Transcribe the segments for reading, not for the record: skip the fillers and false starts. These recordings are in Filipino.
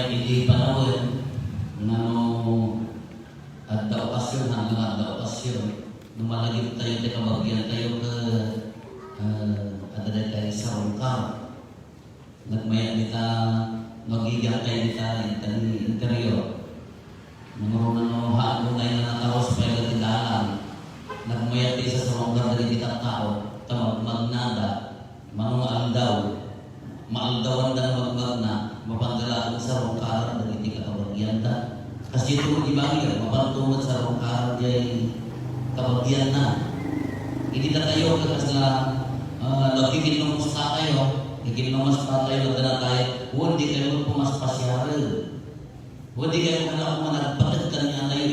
Kahit hindi panahon, at okasyon, hanggang at okasyon, nung malagip tayo, kabagyan tayo adaday tayo sa rongkar. Nagmaya kita, magiging tayo kita interior. Nung haanunay na nakaros pa yung tindahan. Nagmaya tayo sa rongkar na hindi tao, magnada, manungaldaw, maaldawan na magmagna, mapanggalaan sa rongkar na hindi kabagyan ta. Kasi ito mag-ibangin, mapantungod sa rongkar ay kabagyan na. Hindi na tayo kasi na nagkikinlong sa kayo, ikinlong pa tayo, nagdala tayo, hindi kayo pumaspasyal. Hindi kayo managpatid ka niya tayo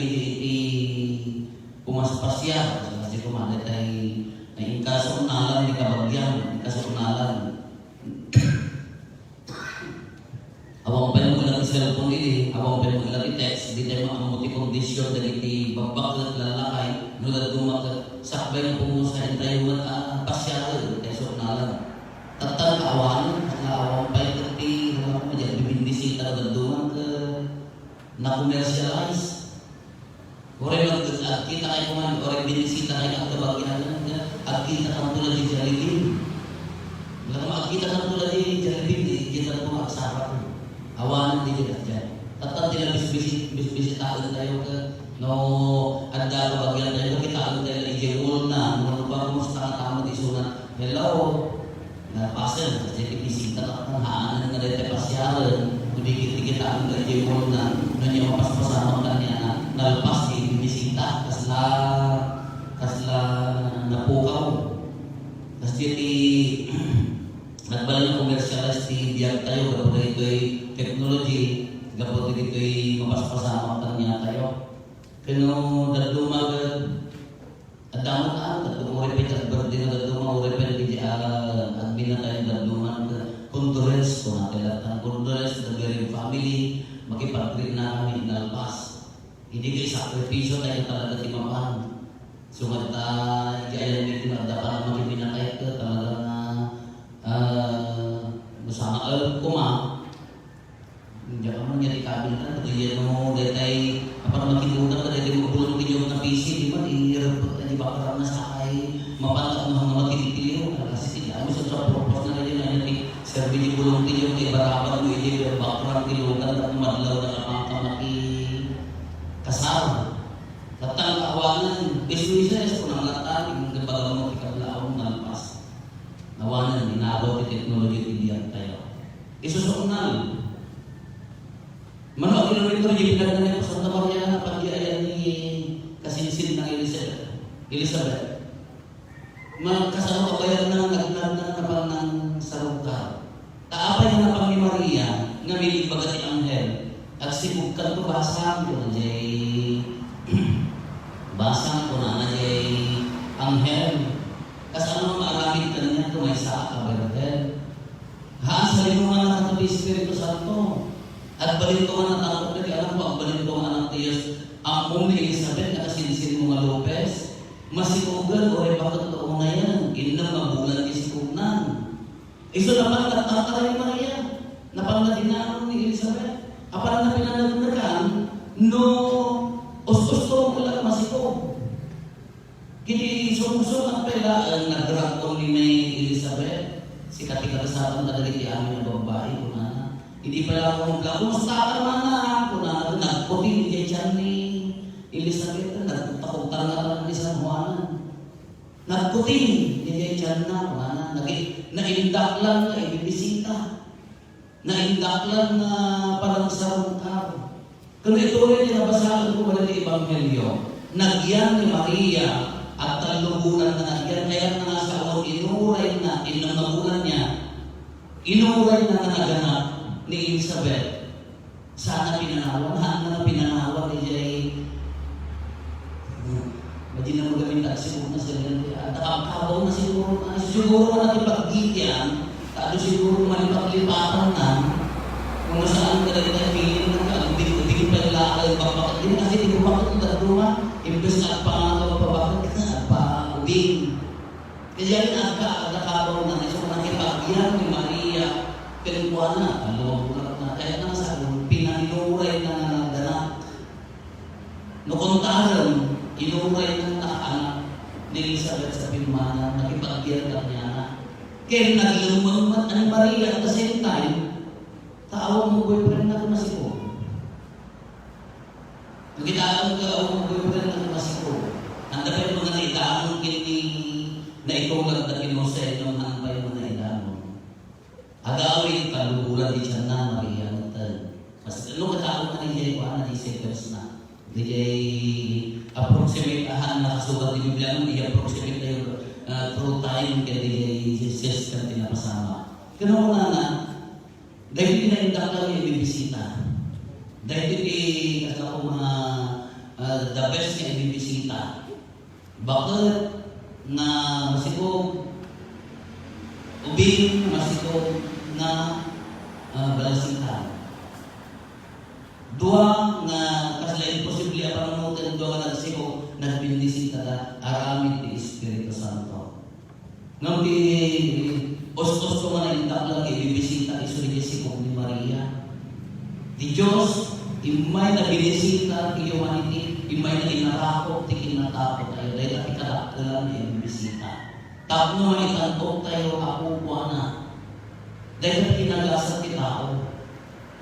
pumaspasyal. Kasi kumalit ay ikasunalan ni kabagyan, ikasunalan. Awang pa mo ilang cellphone ini, awang pa mo ilang text, di tayo makamuti kondisyon na iti babak at lalakay, nulad gumak sakbay ng pumusahin tayo at pasyal, tayo sunalan. Tatang kaawan, awang pa yung kati, bibindisita na dumak na-commercialize. Ore at kita kayo kuman, ore bindisita kayo ang kabagyan, at kita kang tulad di Jollibee. At kita kang tulad di Jollibee, kita kang magsarap. Awanan din kita dyan. Tatang tila bisbisitahan tayo ka at kabagyan tayo kitaan tayo i-jewel na nung pa kumusta ka tama di sunan. Hello, napasan kasi bisita ka ng haanan nga dito pasyalan kung kitaan ka i-jewel na nung yung mapaspasama ka niya nalpas di bisita kasla napukaw kasi di nagbalay ng commercialize di biyag tayo kapag ito'y technology, kapag ito'y mapaspasama ka niya tayo. Kano dadumagad at damot dadumuripit at birthday na dadumuripit di admin na tayo dadumagad condolence kung natin lahat condolence the very family makipag-treat na kami nalpas. Hindi kayo sakripisyo tayo talaga timapan. Sumat kaya hindi dapat naman pinakayat ka talaga bersama kuma hindi ka man nyari kabil kan pagkaya mo datay apa naman kinunan ka dahil mabulong kinyo ng PC di ba di ba na sakay mapantak ng mga matitiliw kasi sila sa propose na rin na yung serbi di bulong kinyo kay barapan mo hindi background kilugan at madlaw na ang kamaki kasar katang kaawanan isu-isa sa kunang latan yung nabagang mo kikablaong nalpas nawanan ninagaw ti teknologi tibiyan tayo isusunal mano kilometro yung pinagdan niya sa Santa Maria na pag-iayan ni kasinsin ng Elizabeth kasama kabayan na nagnag na napang ng sarungkar kaapay na napang ni Maria nga milig bagat ni Anghel at sibugkan to basang ko na jay basang ko na jay Anghel kasama maaramid ka niya kung may sa kabayan sa limungan na katabi Espiritu Santo at balintungan na takot na alam ko ang balintungan ng Diyos ang mong ni Elizabeth na kasinsin mo nga Lopez masinugan o rin bakit doon na yan inang mabulan isikunan iso naman katakaray Maria napangadinaan ni Elizabeth apan na pinanagnagan no ustos-tos mo lang masiko kini sumsum ang pela ang nagdragon ni May Elizabeth si katikarasapan na dali ti amin na babae ko na hindi pala akong kumusta ka naman na ko na nagputin kay Jan ni Elizabeth nagtakog-tar na ng isang Juanan nagputin kay Jan na ko na naindak lang na ibibisita naindak lang na parang sarungkar kung ito rin yung nabasahan ko wala ni Ebanghelyo nagyan ni Maria at talubunan na nagyan kaya na nga sa inuray na ilang nabulan niya inuray na naganap ni Elizabeth sana pinanawan na pinanawan ni Jay Imagine na mo gamit at siguro na sila at nakakabaw na siguro natin paggigyan at siguro malipat-lipatan na kung saan ka rin tayo piling na hindi pa nila kayo bakit din kasi hindi ko bakit ang daduma imbes na pangalawa pa bakit na pa-ubing kaya rin nakabaw na so nakipagyan ni Maria Pinagkuhan na, ang luwag bulan na, kaya nga sa akin, pinanuray na nanganak. Nukuntaran, inuray ng nakaanak ni Elizabeth sa Pilmana, nakipag-agyan ka niya na. Kaya naglumang ang Maria at the same time, taawa mo boyfriend na kumasiko. Magkitaang ka ang boyfriend na kumasiko. Ang dapat mga naidamon kini na itulag na kinusay ng hangbay mo na idamon. Agawin kalubulan di siya na Maria. Mas ano kataon na niya yung na di seconds na. Di approximate ahan na kasugat ni Biblia mo, di approximate na yung true time kaya di Jesus ka tinapasama. Kano na na, dahil pinaindak lang yung bibisita. Dahil kasi ako mga the best na ibibisita. Bakit na masikog ubing masikog na balasita. Dua nga kasi imposible ang panunutan dua nga nagsiko nagbindisita na aramid ni Espiritu Santo. Ngam di ostos ko nga naindak lang ibibisita iso ni Jessica ni Maria. Di Diyos, imay na binisita ti humanity, imay na inarakot ti kinatakot tayo dahil at ikadakdalan na ibibisita. Tapno man itantok tayo ako na dahil at kinagasat ti tao.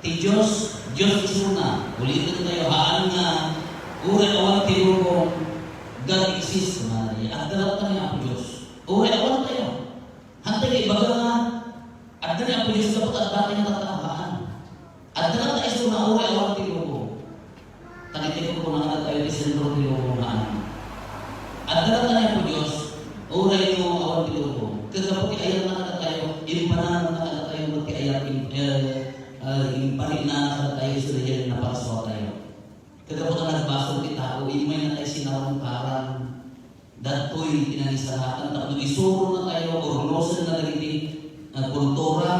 Ti Diyos, Diyos isuna. Ulitin tayo, haan nga, uri awan tinurong, God exists na rin. At dalat kami ang Diyos. Uri awan tayo. Hantay kayo, baga nga, at dalat ang Diyos dapat at dati nga tatakaan. At dalat tayo isuna, uri awan tinurong. Takitin ko na nga tayo, isentro tinurong haan. At dalat tayo ang Diyos, uri yung awan tinurong. Kagapot ayat na nga tayo, impanan na nga tayo, magti ayat parinaan tayo sa riyan na paswa tayo. Kagapot ang nagbasong kita o imay na tayo sinawang karang dato'y pinanisalakan tapos isuro na tayo ornosan na dagiti kultura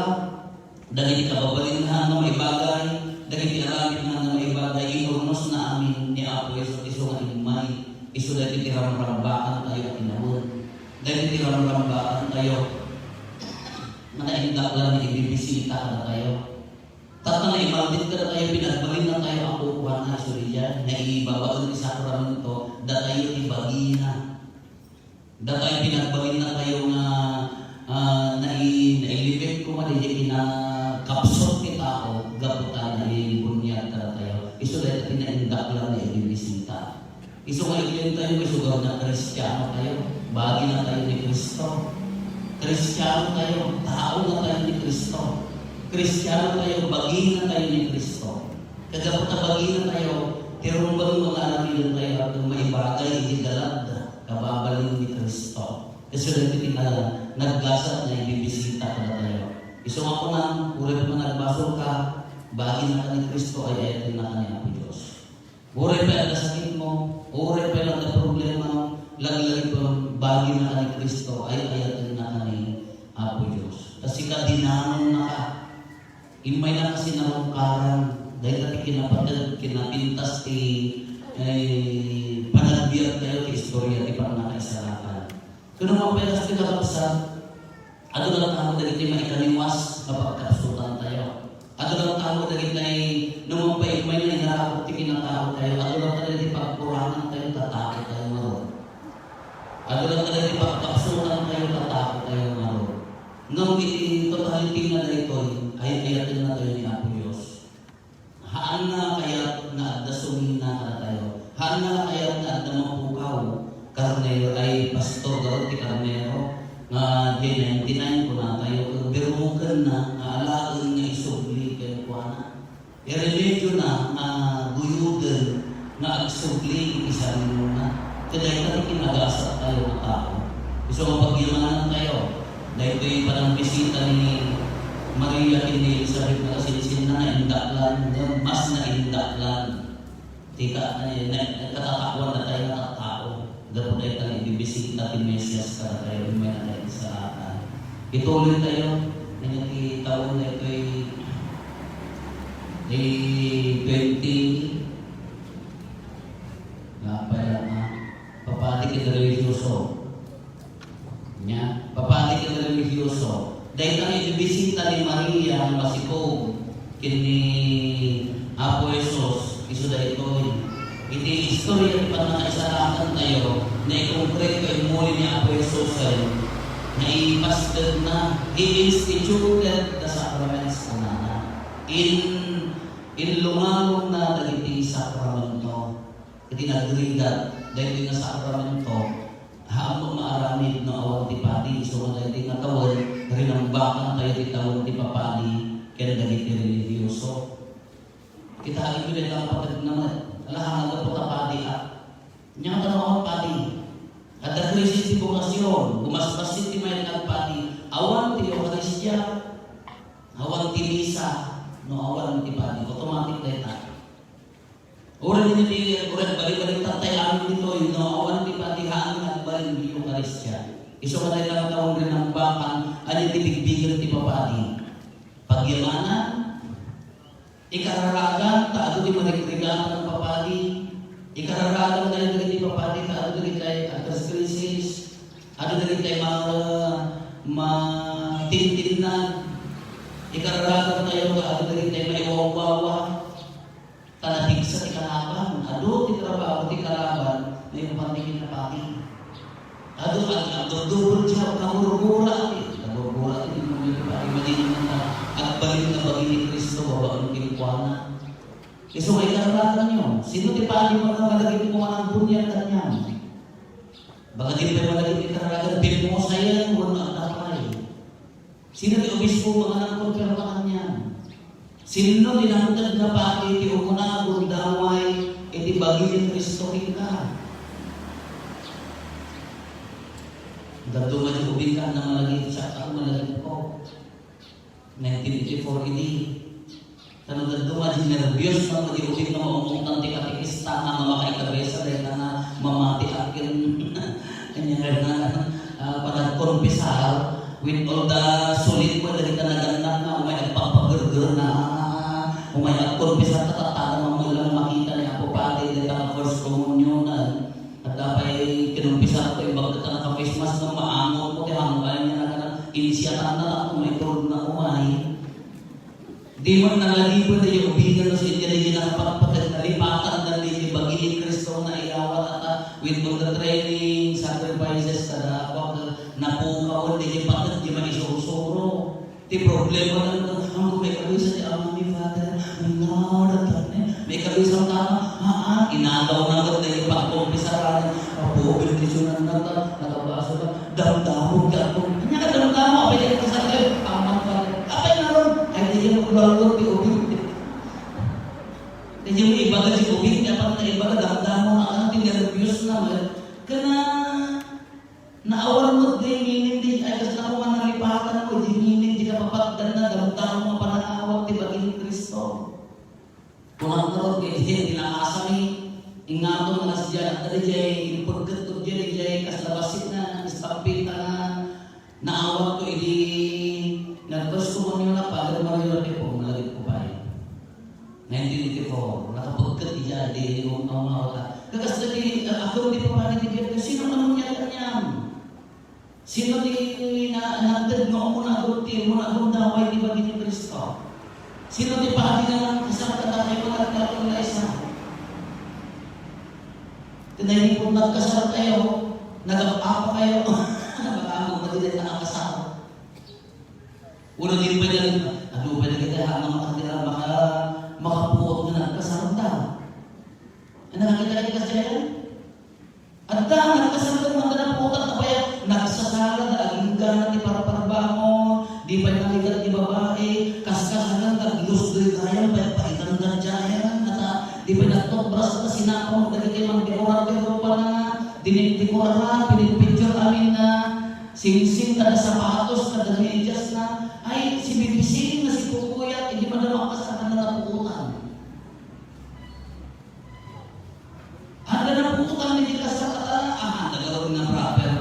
dagiti kababalinhan na may bagay dagiti aramid na may bagay inornos na amin ni Apo Yesus iso nga imay iso dagiti ramrambakan tayo at inamon dagiti ramrambakan tayo manaindak lang na ibibisita na tayo. Tapos na imaldit ka na tayo, pinagbalin na tayo ang kukuha na Surya, na ibabaon ni Sakura nito, da tayo ibagi na. Da tayo pinagbalin na tayo na nailibig ko malili na kapsot ni tao, gaputan na ibunyag ka na tayo. Iso dahil pinaindak lang na ibibisita. Iso kaligilin tayo, isugaw na Kristiyano tayo, bagi na tayo ni Kristo. Kristiyano tayo, tao na tayo ni Kristo. Kristiyano tayo, bagay na tayo ni Kristo. Kagapot na bagay na tayo, tirumbang mga alamilan tayo at may bagay, idalad, kababalin ni Kristo. Kasi rin naglasat na ibibisita ka na tayo. Iso ako na, ulit mo nagbasol ka, bagay na ka ni Kristo, ay ayatin na ka ni Apo Diyos. Ulit pa yung sakit mo, ulit pa yung problema mo, lagi-lagi po, bagay na ka ni Kristo, ay ayatin na ka ni Apo Diyos. Kasi ka dinamon na ka, imay na kasi narungkaran dahil natin kinapintas panagbiyak tayo kay istorya di pa nakaisarakan. Kung naman pedas ti kakapsat, ano lang tamo dahil tayo maikaniwas kapag kapsutan tayo. Ano lang tamo dahil tayo naman pa imay na inarakot ti kinatao tayo. Ano lang tayo di pagkurangan tayo, tatakot tayo maroon. Ano lang tayo di pagkapsutan tayo, tatakot tayo maroon. Nung totality na ito, ay ayatin na tayo ni Apo Diyos. Haan na kaya na adasungin na ka tayo. Haan na kaya na adamapukaw. Karnero ay pastor daw ti Karnero. Nga di 99 ko na tayo. Birumukan na, alaan nga isugli kayo ko na. I-remedyo na, guyugan, na agsugli isanin mo na. Kaya natin kinagasa tayo ng tao. Gusto mapagyaman tayo. Dahil ito yung parang bisita ni Maria kini Elizabeth na kasinsin na naindaklan, mas naindaklan. Tika, nagkatatakwan na tayo ng tao. Dapat tayo tayo ibibisita ni Mesias ka tayo, may na tayo sa atin. Ituloy tayo, taon na ito ay 20, papati kita religyoso. Papati kita religyoso. dahil kami ibisita ni Maria ang masipog kini Apo Jesus iso dahil ito iti istorya pa na isalakan tayo na i-concrete ko muli ni Apo Jesus na i-pasted na i-instituted the sacraments na in lumalong na dagiti sakramento iti nagrigat dahil nga sakramento haamong maaramid no awan ti padi so dahil nga tawad rinambakan tayo ti tawad ti papadi kaya dagiti religyoso kita ito din lang patag naman alahan na po padi niya tanong padi at the crisis ti bukasyon gumasbasit ti may nagpadi awan ti Eucharistia awan ti misa no awan ti padi automatic data orang ini orang balik-balik tatay amin dito no awan ti padi hangin at balik di Eucharistia iso ka tayo lang taon rin ng bakan alin ti bigbigan ti papadi pagyamanan ikararagan taado di manigrigan ng papadi ikararagan tayo di papadi taado di kay atas krisis ado di kay matintinan ikararagan tayo ado di kay maiwawawa talatig sa tikalaban ado ti trabaho ti kalaban na yung pandingin na pati ado at dudubol siya kamurmura kamurmura ti mga pati madinin na at balik na bagi ni Kristo babaan kinikwana iso ay kararagan nyo sino ti pati mo na malagit mo ang bunyan kanyang baka di pa malagit ti kararagan bin mo sayan mo na tapay sino ti obispo mga nangkonfirma kanyang sino dinamtad na pati ti umuna gundaway iti bagi ni Kristo ka dado majubing ka na malagit sa ako malagit ko 1984 ini tanong dado majinervyos na majubing na maungkutan ti katikista na mamakay kabesa dahil na mamati akin kanya na para konpisar with all the solid mo dahil ka nagandang na may nagpapagerger na may nagkonpisar tatatagan mo lang makita ni Apo Pati dahil ka first communion at dapat kinumpisar ko yung bagdata na ka-Christmas na maangon mo kaya hanggang niya na inisyatan na lang kung may turun na umay di mo nalalibo na yung ubigan na sa intelligent na kapagpatag na lipatan na li bagi ni Kristo na iawat at with all the training sacrifices na napukaw di lipatan di man isurusuro di problema na ang may kabisa di ama ni Father may kabisa ka inagaw na agad na yung pagkumpisaran apo benedisyonan na nakabasa ka damdamog ka po kanya ka damdamog apay ka sa kayo aman ka apay na ron ay di yung maglalor di ubing di yung iba ka di ubing dapat na iba ka damdamog ang ating nervyos na kana naawan mo di minindi ay kasi na kung nalipatan mo di minindi ka papagdan na damdamog pananawag di bagi ni Kristo kung ang karot hindi tinakasami ingatong na siya at jay pagkatod jay kaslabasit na istampita na naawag ko hindi nagpos ko mo na Padre Mario po malagit ko pa 1984 nakapagkat iya di yung mawala kakas dati ako di pa pa nitibiyat sino naman niya kanyang sino di nagtad mo muna agruti muna agundaway di bagi ni Kristo sino di pa di naman isang katatay ko nagtatong na isa Tinay kung nagkasal kayo, nag-apa kayo, nag-among madilit na nakasal. Ulo din pa dyan, ano ba na kita ang mga kanila makapuot na nagkasal ta? Ano nakita kayo kasi yan? At ta, nagkasal ka mga napuotan na kaya nagsasala na aging gana ti para-parabangon, di pa naligat ni babae, kaskasagan ka, gilos-doy kaya, paitan ka dyan, di ba nagtobras na sinapong dagiti mang dekorator pa na dinidekora, pinipicture amin na sing-sing kada sapatos, kada medyas na ay si bibisiin na si Kukuyat hindi pa na makasakan na napuutan handa na puutan hindi ka sa kata nagkaroon na proper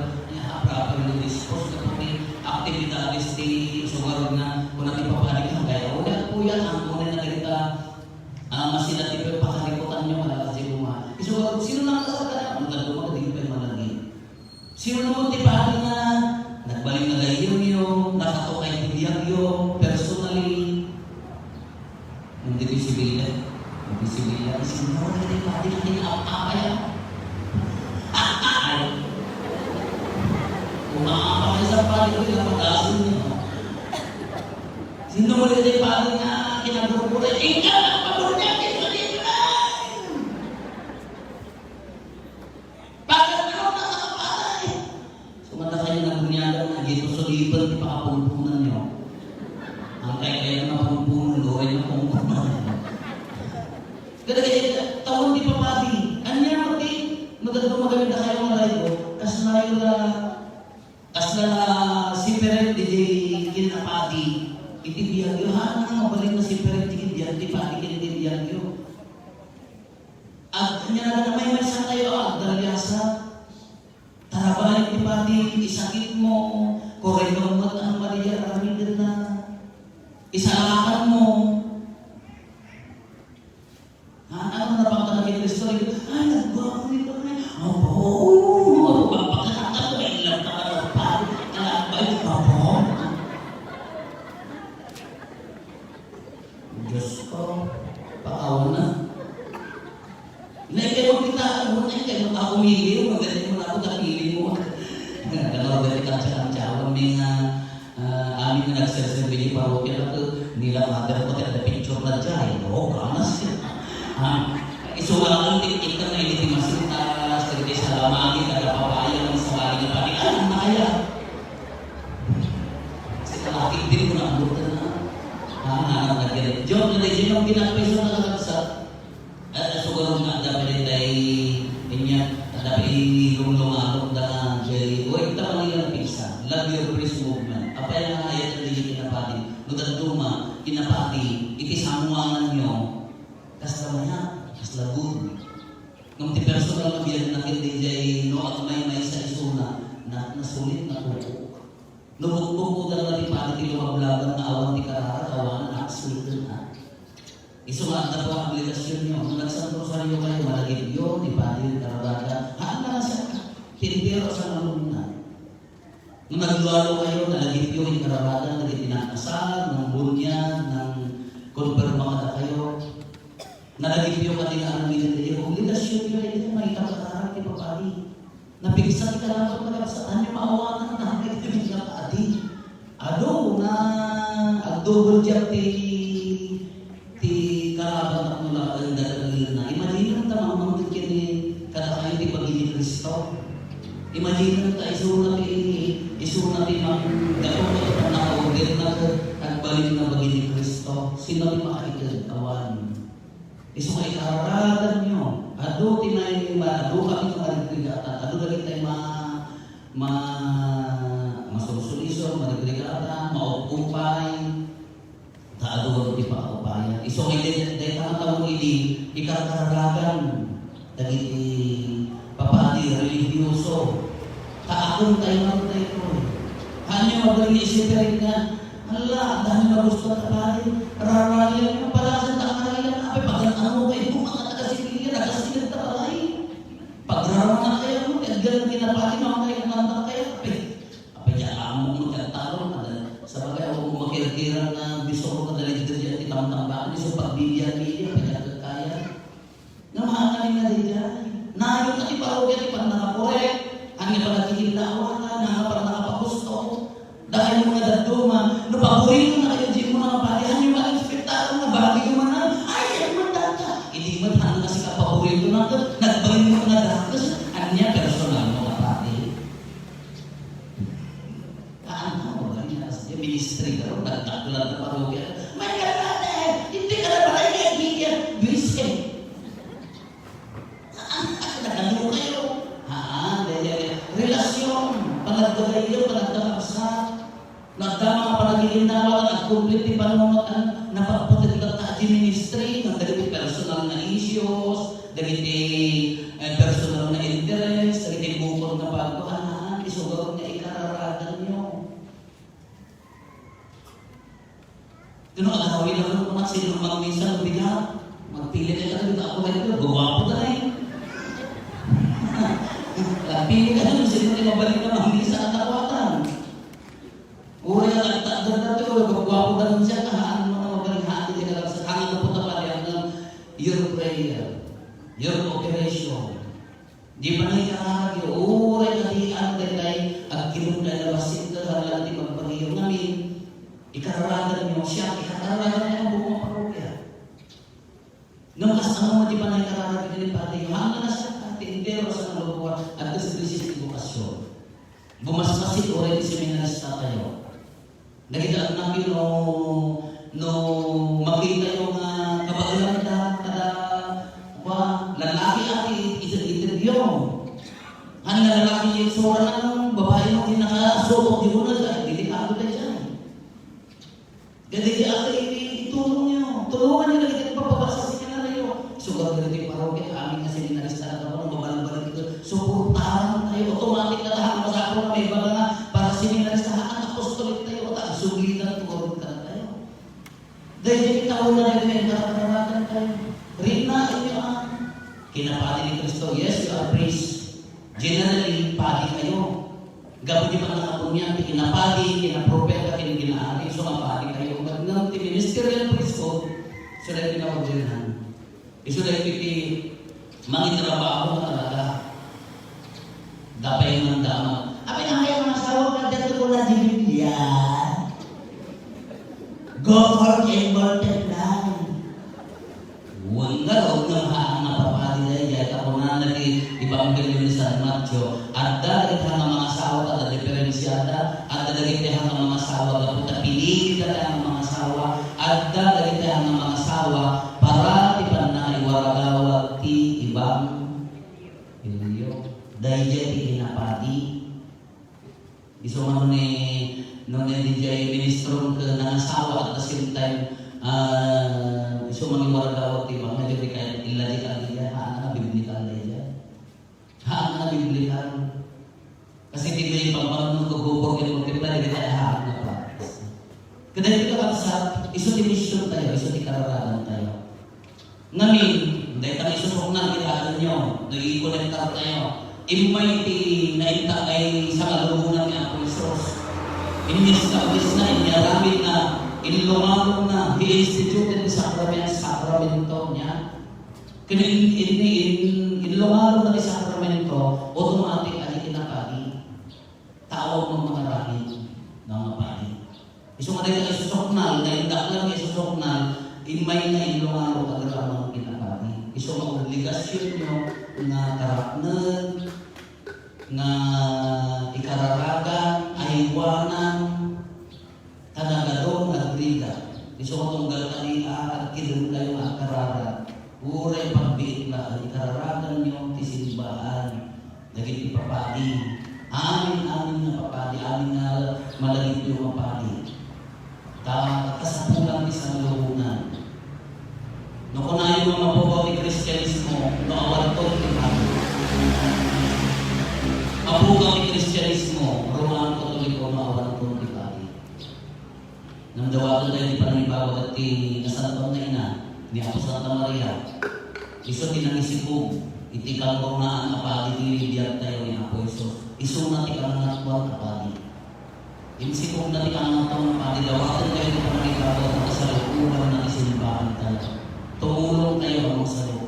na dispose na po aktividades di sugarod na kung natin papalik ka kaya wala po yan ang kunin na ganita masina tipo pakalimutan nyo malakas di buma. So, sino na kasagana? Ang ganda mo, hindi pa yung malagi. Sino na mo tipali na nagbalik na gayon nyo, nakatukay pati na kinapa yan. Umapa kayo sa pati ko, pinapagasin niyo. Sino mo rin yung pati nga kinagurugura? Ika! Pagod niya! Kisulit na! Bakit ano na nakapalay? Sumata kayo na bunyagan na dito sulipan, di pa kapumpunan niyo. Ang kaya na kapumpunan, doon na kapumpunan. Kaya tawon di pa pati. Ano yan pati? Maganda kayo ng layo. Kasla si Peret di kinapati. Itibiyag yun. Ang mabalik na si Peret di kinapati. Di pati kinitibiyag yun. At kanya na may sa tayo. Dalyasa. Tarabalik di pati. Isakit mo. Koreno mo at ang Maria. Kami din na. Isalakan mo. Ano na pang tanong kay Kristo? Ay, nagbago nito na. Oo, mapapakakata ko. Ilang ka pa. Ay, papa. Diyos ko, pakawan na. Kayo kita, kayo ako umili mo. Magaling mo na ako, kapili mo. Kalau dari kaca-kaca, may amin na nagsasabi parokya na nila magar ko ada picture na dyan. Oo, ganas yun. Isuwalan titik ka na initimasi ta seperti salamagi kada papaya ng sabali na pati ang naya. Setelah din ko na buta na nagdiret. Job na din yung pinapeso na kakasat. At siguro na dapat day inya dapat ilulungan da jay oy ta man pisa. Love your praise movement. Apa yang ayat tadi kinapati? Nutan duma kinapati iti samuangan nyo. Kastamanya, kaslabud. Nung ti personal na biyan natin din jay no at may sa isuna na nasulit na kuko. Lubog-bog ko na natin pati ti lumablagan na awan ti karara, awan na nakasulit na. Isumat na po ang obligasyon nyo. Nung nagsantosaryo kayo, malagit yun, di pati yung kararaga. Haan na siya, pinipiro sa nalungan. Nung nagluwalo kayo, nalagit yun yung kararaga, nagit pinakasal, ng bunyan, ng konfirma ka kayo. Nalagip yung kanila ang nilagay. Obligasyon nyo rin, may kapataran ni Papali. Napigisan ka lang ito na sa tanyo, maawanan na hanggang ito yung kapati. Ado na, agdobol dyan ti karabat at mula ang dalagal na. Imagine na tamang mga kini katakayo ti pagini Kristo. Imagine na isuna ti mang gapong ito na order na kagbalik na pagini Kristo. Sino ti makaikan awan. Isu may kararagan nyo. Ado tinay ado kami ng marigligatan. Ado dali tayo masusuliso, marigligatan, maupupay. Taado ko di pa upayan. Isu may dahil tama-tawang ili, ikararagan. Dagiti papadi, religyoso. Kaakong tayo naman tayo ko. Hanyo magaling isipirin nga. Hala, dahil na gusto na tayo. Rarayan nyo pala sa takarayan. Ano ba ito mga taga-sipilir, taga-sipilir tabalay. Pagrarama na kayo mo, kaya kinapati mga kayo ng kayo. Apa dyan, among magkatalo. Sa bagay, ako makikira na gusto ko kadali dito dyan, itamang-tambakan. Gusto pagbibigyan-bigyan, kaya. Namahakalin na din dyan. Naayot na iparogyan, ipang nakakorek. Ang ipang nakikinlawan, parang nakapagusto. Dahil mga daduma, napaborito na kayo dyan mo na mapalihan yung mga inspektaro na bagay yung mga hindi man hanggang kasi kapaborito na ito, nagbayin mo na dakas, anya personal mo kapatid. Kaano mo ba niya? Ministry ka rin, nagtagulan na parokya. May karate! Hindi ka na pala kaibigan! Bisip! Nagano kayo? Relasyon, panagdagayo, panagdakasat, nagdama ka panagilindawa, nagkumplit ni panungutan, napagputin ka ta ministry, nagdagiti personal na issues, dagiti personal na interest, dagiti bukod na pagkuhanaan, isugaw na ikararagan nyo. Kano agawin na rin kung sino magminsan bigat, magpili ka rin ako na ito, guwapo na rin. Pili ka rin, sino rin mabalik na magminsan ang takwatan. Ura yung nagtagdag na ito, guwapo na rin siya, kahaan mo na mabalik hati ka lang sa hangin na punta pa rin ng your prayer, your kayo, uray katian kay ang kinunday na basit ka halang di magpagiyong namin, ikararagan niyo siya, ikararagan niya ang buong parokya. Nung kasama mo di pa na ikararagan niyo pati, hanggang na siya pati, intero sa naluluwa at kasi edukasyon. Bumasmasit uray di seminarista tayo. Nakita namin no makita yung kabagalan kada lalaki at interview. Ano na lalaki yung sura ng babae mo din nakasuot, di mo na delikado na dyan. Ganito ako itulong nyo. Tulungan nyo na kita papabasa sa kinalayo. Sugar ganito yung parokya, aming na seminarista na ako, mabalang-balang dito. Suportahan tayo, automatic na lahat masako na may baga nga para seminarista ang apostolik tayo at suglitan tuwarod ka na tayo. Dahil kita ko na rin may nakakaragan tayo. Rina, inyo ang kinapati ni Kristo. Yes, you are priest. Generally, padi kayo. Gabo di pa nakapunyan, kinapadi, kinapropeta, kinaginaari, so mapadi kayo. Nang ministerial priesthood, so dahil pinapagdinahan. So dahil piti, mangitrabaho na talaga. Dapay ng dama. Apay na kayo mga asawa ka, dito ko na di Biblia. Go for immortal life. Huwag nga, huwag nga haang napapadi dahil kaya ako na ibanggal yun sa Matthew. At dahil ka ng mga asawa at diferensyada, at dahil ka ng mga asawa, kapunta pinili ka ng mga asawa, at dahil ka ng mga asawa, para tipan na iwaragawag ti ibang ilyo. Dahil dyan ti kinapadi. Iso man nung DJ ministro ka ng asawa at the same time, iso man iwaragawag ti ibang medyo di kaya iladikal niya, haan na biblikal niya. Haan na biblikal. Kasi di ko yung pagmamang ng kugubog yung magkipla, di tayo haan na practice. Kadali ka kapsat, iso di mission tayo, iso di kararagan tayo. Ngamin, dahil kami susok na kitaan nyo, nag-i-connectar tayo. Imay ti naita ay sa kalumunan ni Apo Isos. In-establish na, inyaramit na, inilumaro na, i-instituted sa sakramento niya. Kaya inilumaro na ni sakramento, automatic ay kinapagi. Tawag ng mga rahit ng mga pagi. Iso nga dahil isusoknal, dahil daklang isusoknal, imay na inilumaro agad ang mga kinapagi. Iso mga obligasyon nyo na karaknan, na ikararagan, ahiwanan, tanagadong nagriga. Iso ko tunggal kanina at kinun kayo ang kararan. Uray pagbiit na ikararagan nyo tisimbahan. Naging ipapadi. Amin na papadi. Amin na malagit yung mapadi. Kasapulang di sa maluhunan. No kunayo mga mapugaw ni Kristyanismo, no awartong ipadi. Mapugaw ni Kristyanismo, Roman Katoliko, no awartong ipadi. Nang dawagan tayo di pananibawag at nasantong na ina, ni Apo Santa Maria, iso tinangisipog, itikal ko na ang kapadi, tinibiyag tayo ni Apo Isos. Iso na tikal na natwang kapadi. Inisipog na tikal na natwang kapadi, dawagan tayo di pananibawag at kasalukuran na isimbahan tayo. Tumulong tayo ang masalukuran.